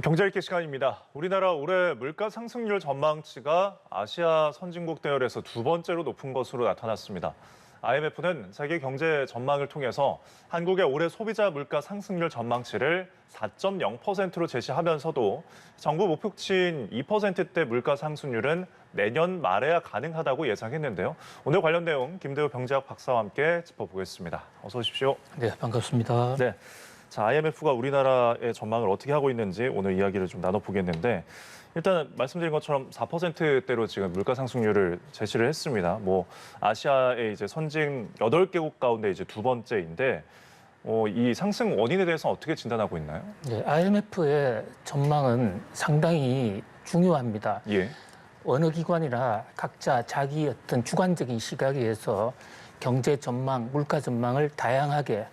경제 읽기 시간입니다. 우리나라 올해 물가 상승률 전망치가 아시아 선진국 대열에서 두 번째로 높은 것으로 나타났습니다. IMF는 세계 경제 전망을 통해서 한국의 올해 소비자 물가 상승률 전망치를 4.0%로 제시하면서도 정부 목표치인 2%대 물가 상승률은 내년 말에야 가능하다고 예상했는데요. 오늘 관련 내용 김대우 경제학 박사와 함께 짚어보겠습니다. 어서 오십시오. 네, 반갑습니다. 네. 자, IMF가 우리나라의 전망을 어떻게 하고 있는지 오늘 이야기를 좀 나눠보겠는데 일단 말씀드린 것처럼 4%대로 지금 물가 상승률을 제시를 했습니다. 아시아의 이제 선진 8개국 가운데 이제 두 번째인데 이 상승 원인에 대해서 어떻게 진단하고 있나요? 네, IMF의 전망은 상당히 중요합니다. 예. 어느 기관이나 각자 자기 어떤 주관적인 시각에서 경제 전망, 물가 전망을 다양하게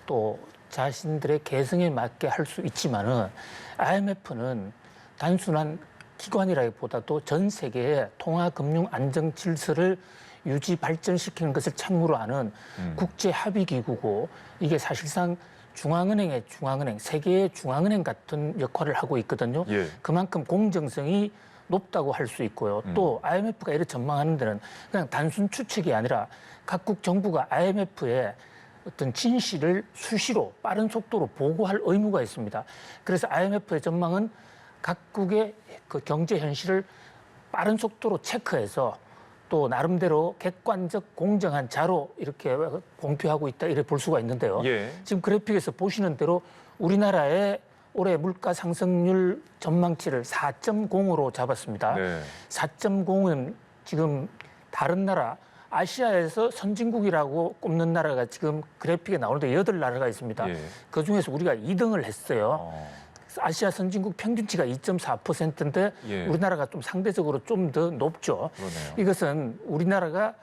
또 자신들의 개성에 맞게 할 수 있지만은 IMF는 단순한 기관이라기보다도 전 세계의 통화 금융 안정 질서를 유지 발전시키는 것을 책무로 하는 국제 합의 기구고 이게 사실상 중앙은행의 중앙은행, 세계의 중앙은행 같은 역할을 하고 있거든요. 예. 그만큼 공정성이 높다고 할 수 있고요. 또 IMF가 이렇게 전망하는 데는 그냥 단순 추측이 아니라 각국 정부가 IMF에 어떤 진실을 수시로 빠른 속도로 보고할 의무가 있습니다. 그래서 IMF의 전망은 각국의 그 경제 현실을 빠른 속도로 체크해서 또 나름대로 객관적 공정한 자로 이렇게 공표하고 있다 이렇게 볼 수가 있는데요. 예. 지금 그래픽에서 보시는 대로 우리나라의 올해 물가 상승률 전망치를 4.0으로 잡았습니다. 네. 4.0은 지금 다른 나라 아시아에서 선진국이라고 꼽는 나라가 지금 그래픽에 나오는데 8나라가 있습니다. 예. 그중에서 우리가 2등을 했어요. 아시아 선진국 평균치가 2.4%인데 예. 우리나라가 좀 상대적으로 좀 더 높죠. 그러네요. 이것은 우리나라가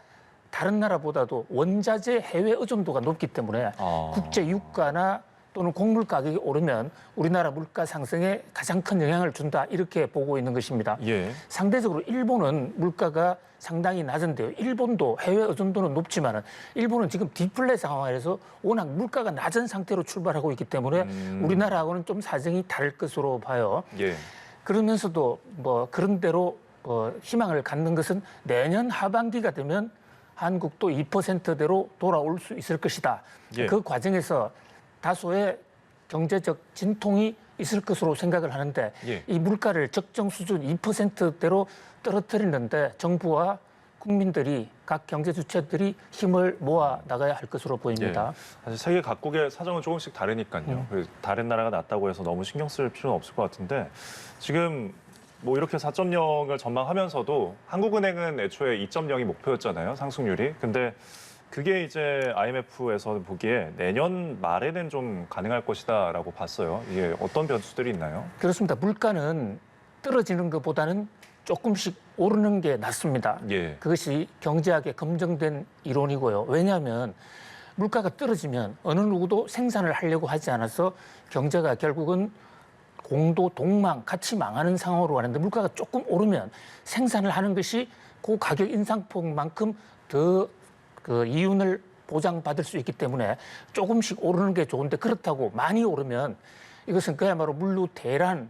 다른 나라보다도 원자재 해외 의존도가 높기 때문에 국제 유가나 또는 곡물 가격이 오르면 우리나라 물가 상승에 가장 큰 영향을 준다 이렇게 보고 있는 것입니다. 예. 상대적으로 일본은 물가가 상당히 낮은데요. 일본도 해외 의존도는 높지만은 일본은 지금 디플레 상황에서 워낙 물가가 낮은 상태로 출발하고 있기 때문에 우리나라하고는 좀 사정이 다를 것으로 봐요. 예. 그러면서도 그런 대로 희망을 갖는 것은 내년 하반기가 되면 한국도 2%대로 돌아올 수 있을 것이다. 예. 그 과정에서 다소의 경제적 진통이 있을 것으로 생각을 하는데 예. 이 물가를 적정 수준 2%대로 떨어뜨리는데 정부와 국민들이 각 경제 주체들이 힘을 모아 나가야 할 것으로 보입니다. 예. 사실 세계 각국의 사정은 조금씩 다르니까요. 다른 나라가 낫다고 해서 너무 신경 쓸 필요는 없을 것 같은데 지금 이렇게 4.0을 전망하면서도 한국은행은 애초에 2.0이 목표였잖아요, 상승률이. 근데 그게 이제 IMF에서 보기에 내년 말에는 좀 가능할 것이다라고 봤어요. 이게 어떤 변수들이 있나요? 그렇습니다. 물가는 떨어지는 것보다는 조금씩 오르는 게 낫습니다. 예. 그것이 경제학에 검증된 이론이고요. 왜냐하면 물가가 떨어지면 어느 누구도 생산을 하려고 하지 않아서 경제가 결국은 공도 동망, 같이 망하는 상황으로 가는데 물가가 조금 오르면 생산을 하는 것이 그 가격 인상폭만큼 더 그 이윤을 보장받을 수 있기 때문에 조금씩 오르는 게 좋은데 그렇다고 많이 오르면 이것은 그야말로 물류대란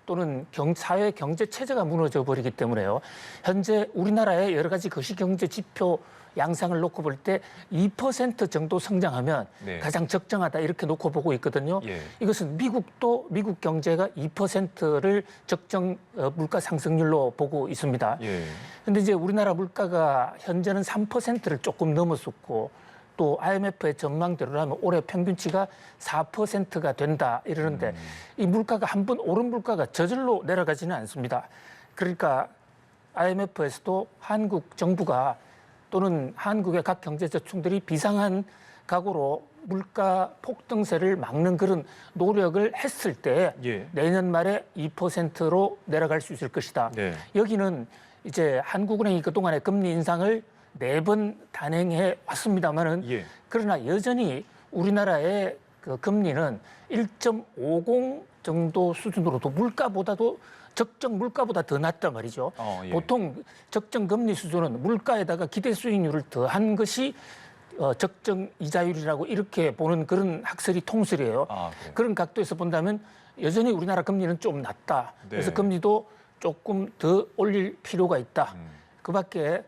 또는 사회 경제 체제가 무너져 버리기 때문에요. 현재 우리나라의 여러 가지 거시경제 지표 양상을 놓고 볼 때 2% 정도 성장하면 네. 가장 적정하다 이렇게 놓고 보고 있거든요. 예. 이것은 미국 경제가 2%를 적정 물가 상승률로 보고 있습니다. 예. 근데 이제 우리나라 물가가 현재는 3%를 조금 넘었었고 또 IMF의 전망대로라면 올해 평균치가 4%가 된다 이러는데 이 물가가 한 번 오른 물가가 저절로 내려가지는 않습니다. 그러니까 IMF에서도 한국 정부가 또는 한국의 각 경제저축들이 비상한 각오로 물가 폭등세를 막는 그런 노력을 했을 때 예. 내년 말에 2%로 내려갈 수 있을 것이다. 네. 여기는 이제 한국은행이 그동안의 금리 인상을 4번 단행해 왔습니다만은 예. 그러나 여전히 우리나라의 그 금리는 1.50 정도 수준으로도 물가보다도 적정 물가보다 더 낮단 말이죠. 예. 보통 적정 금리 수준은 물가에다가 기대 수익률을 더한 것이 적정 이자율이라고 이렇게 보는 그런 학설이 통설이에요. 그래요? 그런 각도에서 본다면 여전히 우리나라 금리는 좀 낮다. 그래서 네. 금리도 조금 더 올릴 필요가 있다. 그밖에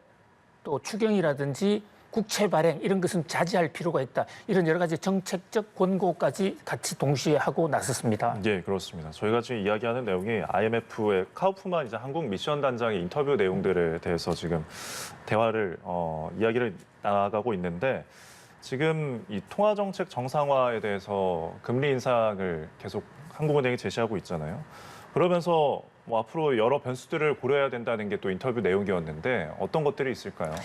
또 추경이라든지 국채 발행 이런 것은 자제할 필요가 있다. 이런 여러 가지 정책적 권고까지 같이 동시에 하고 나섰습니다. 예, 그렇습니다. 저희가 지금 이야기하는 내용이 IMF의 카우프만 이제 한국 미션 단장의 인터뷰 내용들에 대해서 지금 대화를 이야기를 나가고 있는데 지금 이 통화 정책 정상화에 대해서 금리 인상을 계속 한국은행이 제시하고 있잖아요. 그러면서 뭐 앞으로 여러 변수들을 고려해야 된다는 게 또 인터뷰 내용이었는데 어떤 것들이 있을까요?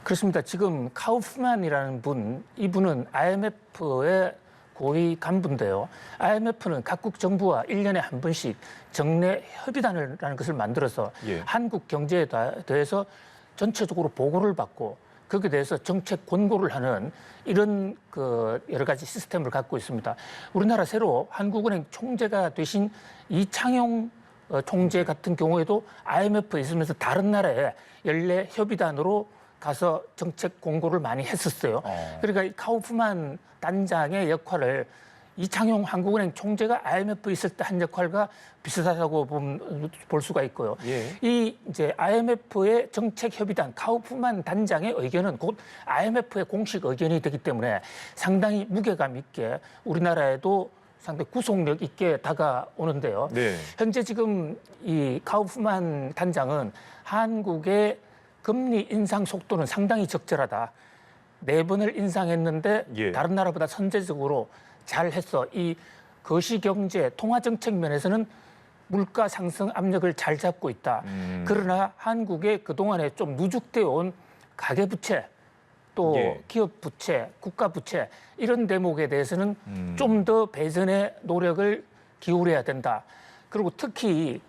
그렇습니다. 지금 카우프만이라는 이분은 IMF의 고위 간부인데요. IMF는 각국 정부와 1년에 한 번씩 정례 협의단이라는 것을 만들어서 예. 한국 경제에 대해서 전체적으로 보고를 받고 거기에 대해서 정책 권고를 하는 이런 여러 가지 시스템을 갖고 있습니다. 우리나라 새로 한국은행 총재가 되신 이창용 총재 같은 경우에도 IMF에 있으면서 다른 나라에 연례 협의단으로 가서 정책 공고를 많이 했었어요. 그러니까 이 카우프만 단장의 역할을 이창용 한국은행 총재가 IMF에 있을 때 한 역할과 비슷하다고 볼 수가 있고요. 예. 이 이제 IMF의 정책 협의단 카우프만 단장의 의견은 곧 IMF의 공식 의견이 되기 때문에 상당히 무게감 있게 우리나라에도 상당히 구속력 있게 다가오는데요. 네. 현재 지금 이 카우프만 단장은 한국의 금리 인상 속도는 상당히 적절하다. 4번을 인상했는데 예. 다른 나라보다 선제적으로 잘했어. 이 거시경제 통화정책 면에서는 물가 상승 압력을 잘 잡고 있다. 그러나 한국의 그동안에 좀 누적되어 온 가계부채 또 예. 기업부채, 국가부채 이런 대목에 대해서는 좀 더 배전의 노력을 기울여야 된다. 그리고 특히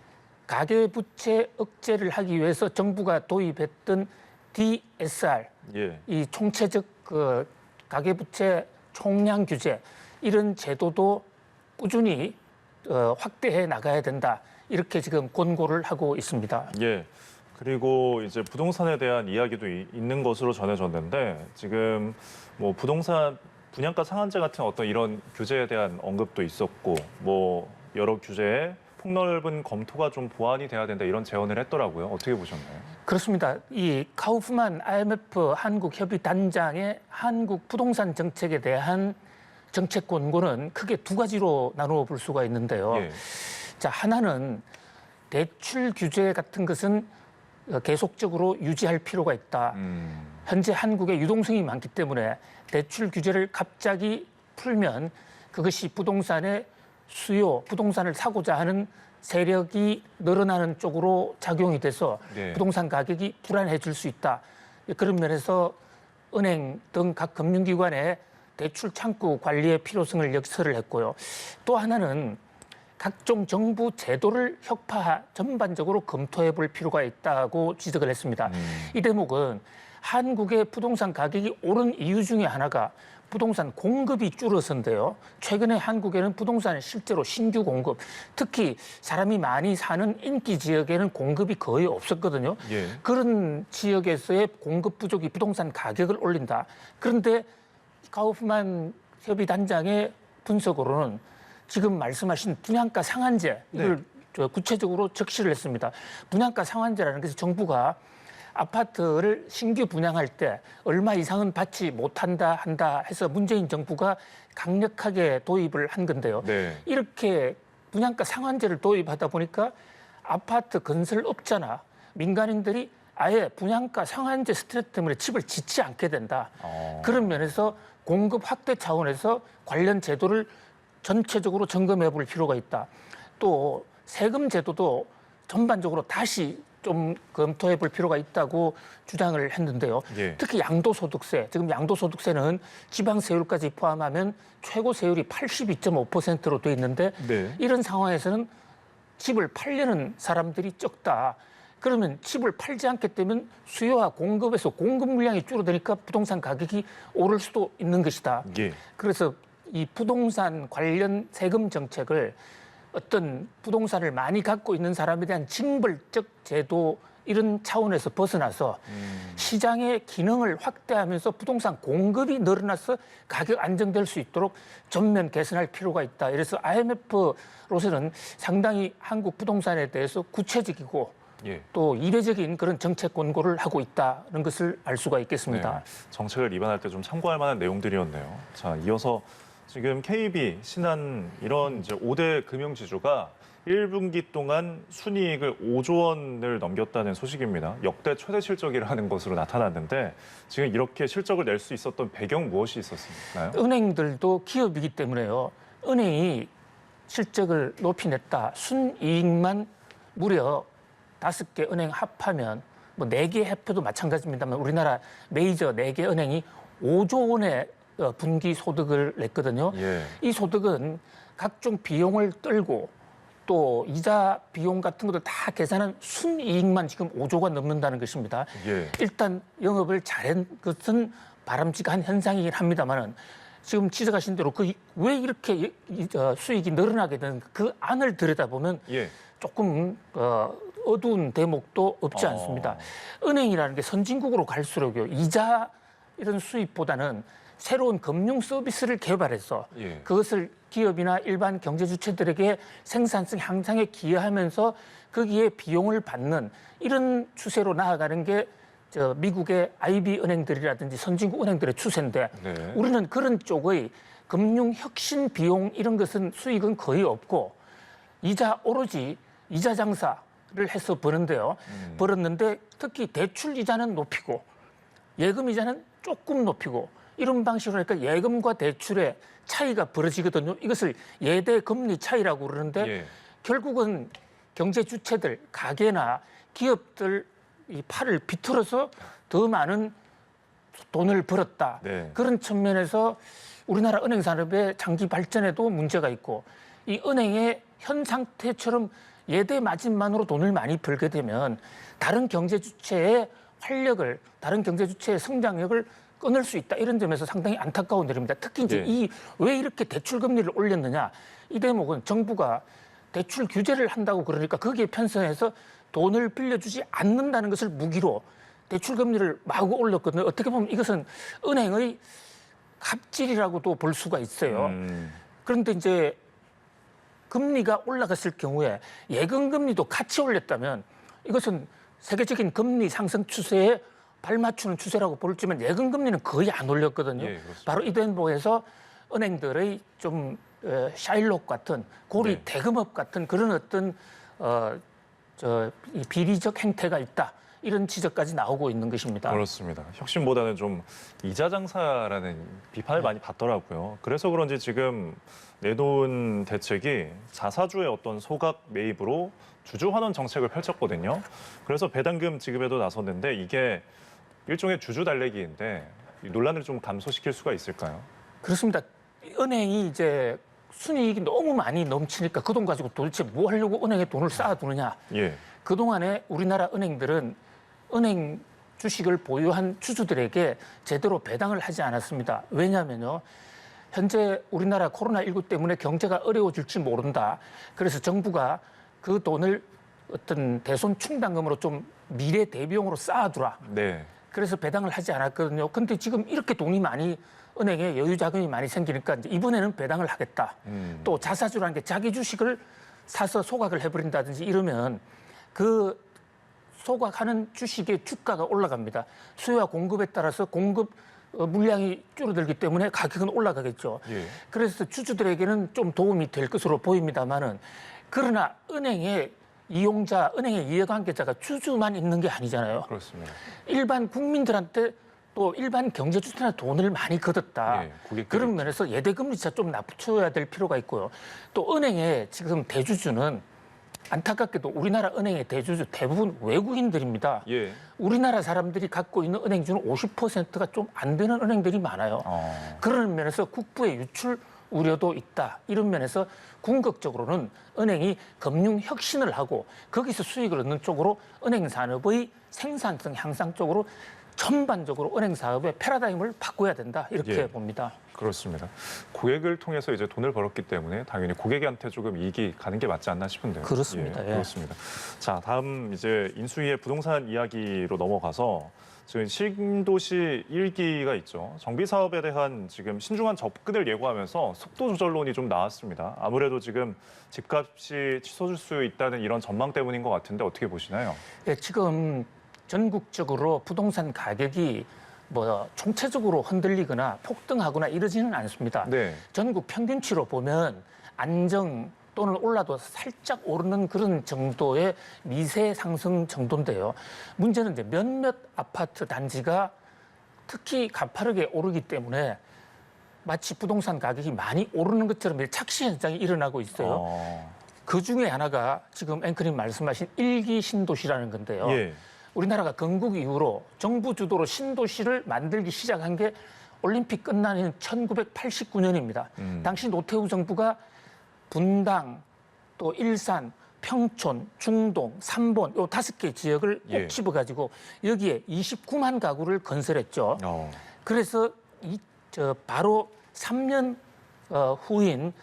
가계부채 억제를 하기 위해서 정부가 도입했던 DSR, 예. 이 총체적 가계부채 총량 규제 이런 제도도 꾸준히 확대해 나가야 된다. 이렇게 지금 권고를 하고 있습니다. 예. 그리고 이제 부동산에 대한 이야기도 있는 것으로 전해졌는데 지금 뭐 부동산 분양가 상한제 같은 어떤 이런 규제에 대한 언급도 있었고 뭐 여러 규제에 폭넓은 검토가 좀 보완이 돼야 된다 이런 제언을 했더라고요. 어떻게 보셨나요? 그렇습니다. 이 카우프만 IMF 한국협의단장의 한국 부동산 정책에 대한 정책 권고는 크게 두 가지로 나누어 볼 수가 있는데요. 예. 자, 하나는 대출 규제 같은 것은 계속적으로 유지할 필요가 있다. 현재 한국에 유동성이 많기 때문에 대출 규제를 갑자기 풀면 그것이 부동산의 수요, 부동산을 사고자 하는 세력이 늘어나는 쪽으로 작용이 돼서 네. 부동산 가격이 불안해질 수 있다. 그런 면에서 은행 등 각 금융기관의 대출 창구 관리의 필요성을 역설을 했고요. 또 하나는 각종 정부 제도를 전반적으로 검토해 볼 필요가 있다고 지적을 했습니다. 이 대목은 한국의 부동산 가격이 오른 이유 중에 하나가 부동산 공급이 줄어서인데요. 최근에 한국에는 부동산 실제로 신규 공급, 특히 사람이 많이 사는 인기 지역에는 공급이 거의 없었거든요. 예. 그런 지역에서의 공급 부족이 부동산 가격을 올린다. 그런데 카우프만 협의단장의 분석으로는 지금 말씀하신 분양가 상한제 이걸 구체적으로 적시를 했습니다. 분양가 상한제라는 것은 정부가 아파트를 신규 분양할 때 얼마 이상은 받지 못한다 해서 문재인 정부가 강력하게 도입을 한 건데요. 네. 이렇게 분양가 상한제를 도입하다 보니까 아파트 건설업자나 민간인들이 아예 분양가 상한제 스트레스 때문에 집을 짓지 않게 된다. 그런 면에서 공급 확대 차원에서 관련 제도를 전체적으로 점검해 볼 필요가 있다. 또 세금 제도도 전반적으로 다시 좀 검토해 볼 필요가 있다고 주장을 했는데요. 예. 특히 양도소득세, 지금 양도소득세는 지방세율까지 포함하면 최고 세율이 82.5%로 돼 있는데 네. 이런 상황에서는 집을 팔려는 사람들이 적다. 그러면 집을 팔지 않게 되면 수요와 공급에서 공급 물량이 줄어드니까 부동산 가격이 오를 수도 있는 것이다. 예. 그래서 이 부동산 관련 세금 정책을 어떤 부동산을 많이 갖고 있는 사람에 대한 징벌적 제도 이런 차원에서 벗어나서 시장의 기능을 확대하면서 부동산 공급이 늘어나서 가격 안정될 수 있도록 전면 개선할 필요가 있다. 그래서 IMF로서는 상당히 한국 부동산에 대해서 구체적이고 예. 또 이례적인 그런 정책 권고를 하고 있다는 것을 알 수가 있겠습니다. 네, 정책을 입안할 때 좀 참고할 만한 내용들이었네요. 자, 이어서 지금 KB, 신한 이런 이제 5대 금융지주가 1분기 동안 순이익을 5조 원을 넘겼다는 소식입니다. 역대 최대 실적이라는 것으로 나타났는데 지금 이렇게 실적을 낼 수 있었던 배경 무엇이 있었나요? 은행들도 기업이기 때문에요. 은행이 실적을 높이 냈다. 순이익만 무려 5개 은행 합하면 뭐 4개 합해도 마찬가지입니다만 우리나라 메이저 4개 은행이 5조 원의 분기 소득을 냈거든요. 예. 이 소득은 각종 비용을 떨고 또 이자 비용 같은 것들 다 계산한 순이익만 지금 5조가 넘는다는 것입니다. 예. 일단 영업을 잘한 것은 바람직한 현상이긴 합니다만은 지금 지적하신 대로 그 왜 이렇게 수익이 늘어나게 된 그 안을 들여다보면 예. 조금 어두운 대목도 없지 않습니다. 은행이라는 게 선진국으로 갈수록요 이자 이런 수입보다는 새로운 금융 서비스를 개발해서 예. 그것을 기업이나 일반 경제 주체들에게 생산성 향상에 기여하면서 거기에 비용을 받는 이런 추세로 나아가는 게 미국의 IB 은행들이라든지 선진국 은행들의 추세인데 네. 우리는 그런 쪽의 금융 혁신 비용 이런 것은 수익은 거의 없고 이자 오로지 이자 장사를 해서 버는데요. 벌었는데 특히 대출 이자는 높이고 예금 이자는 조금 높이고 이런 방식으로 하니까 예금과 대출의 차이가 벌어지거든요. 이것을 예대 금리 차이라고 그러는데 예. 결국은 경제 주체들, 가게나 기업들 이 팔을 비틀어서 더 많은 돈을 벌었다. 네. 그런 측면에서 우리나라 은행 산업의 장기 발전에도 문제가 있고 이 은행의 현 상태처럼 예대 마진만으로 돈을 많이 벌게 되면 다른 경제 주체의 활력을, 다른 경제 주체의 성장력을 끊을 수 있다. 이런 점에서 상당히 안타까운 일입니다. 특히 이제 예. 왜 이렇게 대출 금리를 올렸느냐. 이 대목은 정부가 대출 규제를 한다고 그러니까 거기에 편성해서 돈을 빌려주지 않는다는 것을 무기로 대출 금리를 마구 올렸거든요. 어떻게 보면 이것은 은행의 갑질이라고도 볼 수가 있어요. 그런데 이제 금리가 올라갔을 경우에 예금 금리도 같이 올렸다면 이것은 세계적인 금리 상승 추세에 발맞추는 추세라고 볼지만 예금 금리는 거의 안 올렸거든요. 예, 그렇습니다. 바로 이 대목에서 은행들의 좀 샤일록 같은 고리 네. 대금업 같은 그런 어떤 이 비리적 행태가 있다. 이런 지적까지 나오고 있는 것입니다. 그렇습니다. 혁신보다는 좀 이자 장사라는 비판을 많이 받더라고요. 그래서 그런지 지금 내놓은 대책이 자사주의 어떤 소각 매입으로 주주 환원 정책을 펼쳤거든요. 그래서 배당금 지급에도 나섰는데 이게 일종의 주주 달래기인데 이 논란을 좀 감소시킬 수가 있을까요? 그렇습니다. 은행이 이제 순이익이 너무 많이 넘치니까 그 돈 가지고 도대체 뭐 하려고 은행에 돈을 쌓아두느냐. 예. 그동안에 우리나라 은행들은 은행 주식을 보유한 주주들에게 제대로 배당을 하지 않았습니다. 왜냐하면요. 현재 우리나라 코로나19 때문에 경제가 어려워질지 모른다. 그래서 정부가 그 돈을 어떤 대손 충당금으로 좀 미래 대비용으로 쌓아두라. 네. 그래서 배당을 하지 않았거든요. 근데 지금 이렇게 돈이 많이 은행에 여유 자금이 많이 생기니까 이제 이번에는 배당을 하겠다. 또 자사주라는 게 자기 주식을 사서 소각을 해버린다든지 이러면 그 소각하는 주식의 주가가 올라갑니다. 수요와 공급에 따라서 공급 물량이 줄어들기 때문에 가격은 올라가겠죠. 예. 그래서 주주들에게는 좀 도움이 될 것으로 보입니다만은 그러나 은행의 이용자, 은행의 이해관계자가 주주만 있는 게 아니잖아요. 그렇습니다. 일반 국민들한테 또 일반 경제주체나 돈을 많이 걷었다. 예, 고객들이 그런 면에서 예대금리차 좀 낮춰야 될 필요가 있고요. 또 은행의 지금 대주주는 안타깝게도 우리나라 은행의 대주주 대부분 외국인들입니다. 예. 우리나라 사람들이 갖고 있는 은행 중 50%가 좀 안 되는 은행들이 많아요. 그런 면에서 국부의 유출 우려도 있다. 이런 면에서 궁극적으로는 은행이 금융 혁신을 하고 거기서 수익을 얻는 쪽으로 은행 산업의 생산성 향상 쪽으로 전반적으로 은행 사업의 패러다임을 바꿔야 된다 이렇게 예. 봅니다. 그렇습니다. 고객을 통해서 이제 돈을 벌었기 때문에 당연히 고객한테 조금 이익이 가는 게 맞지 않나 싶은데요. 그렇습니다. 예. 그렇습니다. 자, 다음 이제 인수위의 부동산 이야기로 넘어가서 지금 신도시 1기가 있죠. 정비 사업에 대한 지금 신중한 접근을 예고하면서 속도 조절론이 좀 나왔습니다. 아무래도 지금 집값이 치솟을 수 있다는 이런 전망 때문인 것 같은데 어떻게 보시나요? 예, 지금 전국적으로 부동산 가격이 뭐 총체적으로 흔들리거나 폭등하거나 이러지는 않습니다. 네. 전국 평균치로 보면 안정 또는 올라도 살짝 오르는 그런 정도의 미세 상승 정도인데요. 문제는 이제 몇몇 아파트 단지가 특히 가파르게 오르기 때문에 마치 부동산 가격이 많이 오르는 것처럼 착시 현상이 일어나고 있어요. 그 중에 하나가 지금 앵커님 말씀하신 일기 신도시라는 건데요. 예. 우리나라가 건국 이후로 정부 주도로 신도시를 만들기 시작한 게 올림픽 끝나는 1989년입니다. 당시 노태우 정부가 분당, 또 일산, 평촌, 중동, 삼본 요 5개 지역을 꼭 예. 집어가지고 여기에 29만 가구를 건설했죠. 그래서 바로 3년 후인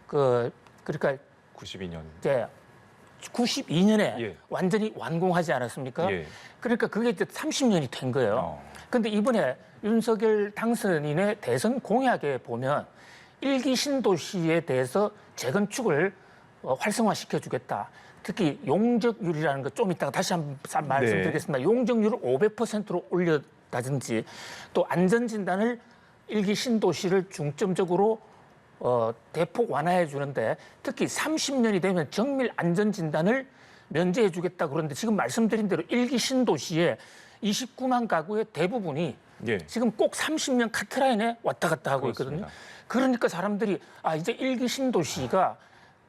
그러니까 92년. 이제 92년에 예. 완전히 완공하지 않았습니까? 예. 그러니까 그게 이제 30년이 된 거예요. 그런데 이번에 윤석열 당선인의 대선 공약에 보면 일기 신도시에 대해서 재건축을 활성화시켜주겠다. 특히 용적률이라는 거 좀 이따가 다시 한번 말씀드리겠습니다. 용적률을 500%로 올렸다든지 또 안전진단을 일기 신도시를 중점적으로 대폭 완화해 주는데 특히 30년이 되면 정밀 안전진단을 면제해 주겠다 그러는데 지금 말씀드린 대로 일기 신도시에 29만 가구의 대부분이 예. 지금 꼭 30년 카트라인에 왔다 갔다 하고 그렇습니다. 있거든요. 그러니까 사람들이 이제 일기 신도시가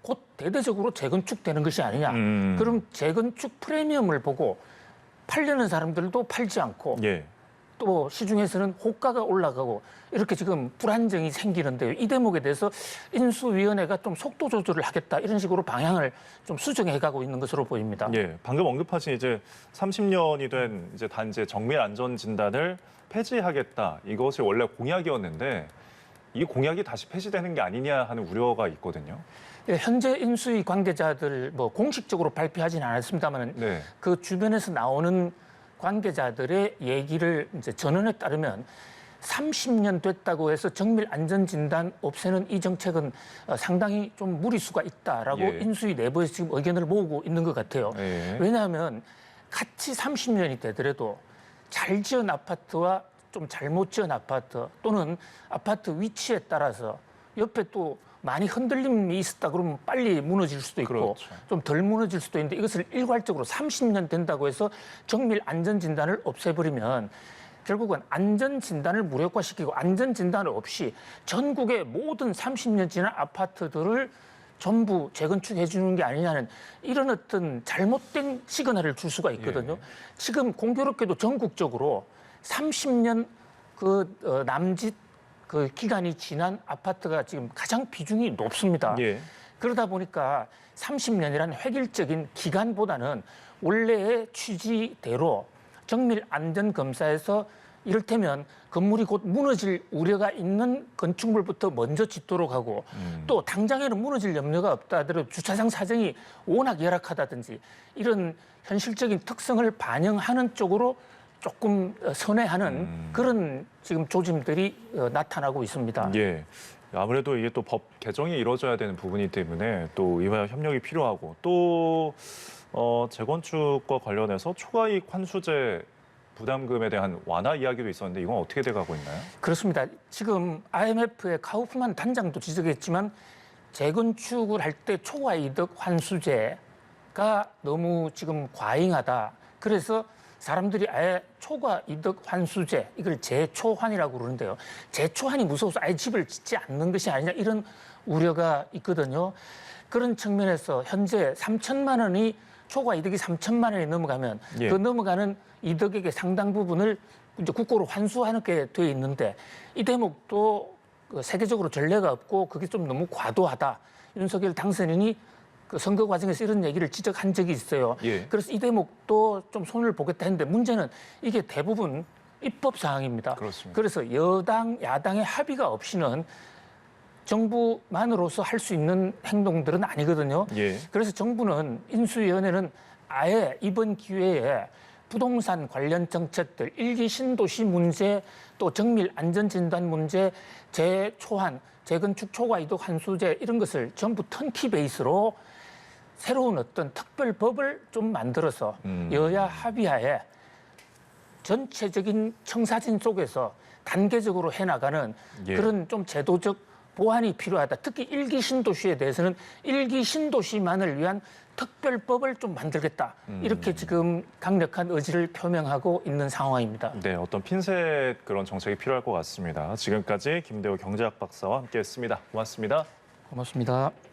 곧 대대적으로 재건축되는 것이 아니냐. 그럼 재건축 프리미엄을 보고 팔려는 사람들도 팔지 않고 예. 또 시중에서는 호가가 올라가고 이렇게 지금 불안정이 생기는데요. 이 대목에 대해서 인수위원회가 좀 속도 조절을 하겠다 이런 식으로 방향을 좀 수정해가고 있는 것으로 보입니다. 예, 방금 언급하신 이제 30년이 된 이제 단지의 정밀 안전 진단을 폐지하겠다. 이것이 원래 공약이었는데 이 공약이 다시 폐지되는 게 아니냐 하는 우려가 있거든요. 예, 현재 인수위 관계자들 뭐 공식적으로 발표하지는 않았습니다만 네. 그 주변에서 나오는 관계자들의 얘기를 이제 전언에 따르면 30년 됐다고 해서 정밀 안전 진단 없애는 이 정책은 상당히 좀 무리수가 있다라고 예. 인수위 내부에서 지금 의견을 모으고 있는 것 같아요. 예. 왜냐하면 같이 30년이 되더라도 잘 지은 아파트와 좀 잘못 지은 아파트 또는 아파트 위치에 따라서 옆에 또 많이 흔들림이 있었다 그러면 빨리 무너질 수도 있고 그렇죠. 좀 덜 무너질 수도 있는데 이것을 일괄적으로 30년 된다고 해서 정밀 안전 진단을 없애버리면 결국은 안전 진단을 무력화시키고 안전 진단 없이 전국의 모든 30년 지난 아파트들을 전부 재건축해 주는 게 아니냐는 이런 어떤 잘못된 시그널을 줄 수가 있거든요. 예. 지금 공교롭게도 전국적으로 30년 남짓 그 기간이 지난 아파트가 지금 가장 비중이 높습니다. 예. 그러다 보니까 30년이라는 획일적인 기간보다는 원래의 취지대로 정밀 안전 검사에서 이를테면 건물이 곧 무너질 우려가 있는 건축물부터 먼저 짓도록 하고 또 당장에는 무너질 염려가 없다 하더라도 주차장 사정이 워낙 열악하다든지 이런 현실적인 특성을 반영하는 쪽으로 조금 선회하는 그런 지금 조짐들이 나타나고 있습니다. 예. 아무래도 이게 또 법 개정이 이루어져야 되는 부분이기 때문에 또 의회와 협력이 필요하고 또 재건축과 관련해서 초과이익 환수제 부담금에 대한 완화 이야기도 있었는데 이건 어떻게 돼가고 있나요? 그렇습니다. 지금 IMF의 카우프만 단장도 지적했지만 재건축을 할 때 초과이득 환수제가 너무 지금 과잉하다. 그래서 사람들이 아예 초과이득 환수제 이걸 재초환이라고 그러는데요. 재초환이 무서워서 아예 집을 짓지 않는 것이 아니냐 이런 우려가 있거든요. 그런 측면에서 현재 3천만 원이 초과이득이 3천만 원이 넘어가면 예. 그 넘어가는 이득액의 상당 부분을 이제 국고로 환수하게 돼 있는데 이 대목도 세계적으로 전례가 없고 그게 좀 너무 과도하다. 윤석열 당선인이 그 선거 과정에서 이런 얘기를 지적한 적이 있어요. 예. 그래서 이 대목도 좀 손을 보겠다 했는데 문제는 이게 대부분 입법 사항입니다. 그렇습니다. 그래서 여당, 야당의 합의가 없이는 정부만으로서 할 수 있는 행동들은 아니거든요. 예. 그래서 정부는 인수위원회는 아예 이번 기회에 부동산 관련 정책들, 일기 신도시 문제, 또 정밀 안전진단 문제, 재초안, 재건축 초과이득 환수제 이런 것을 전부 턴키 베이스로 새로운 어떤 특별법을 좀 만들어서 여야 합의하에 전체적인 청사진 속에서 단계적으로 해나가는 예. 그런 좀 제도적 보완이 필요하다. 특히 일기 신도시에 대해서는 일기 신도시만을 위한 특별법을 좀 만들겠다. 이렇게 지금 강력한 의지를 표명하고 있는 상황입니다. 네, 어떤 핀셋 그런 정책이 필요할 것 같습니다. 지금까지 김대호 경제학 박사와 함께했습니다. 고맙습니다. 고맙습니다.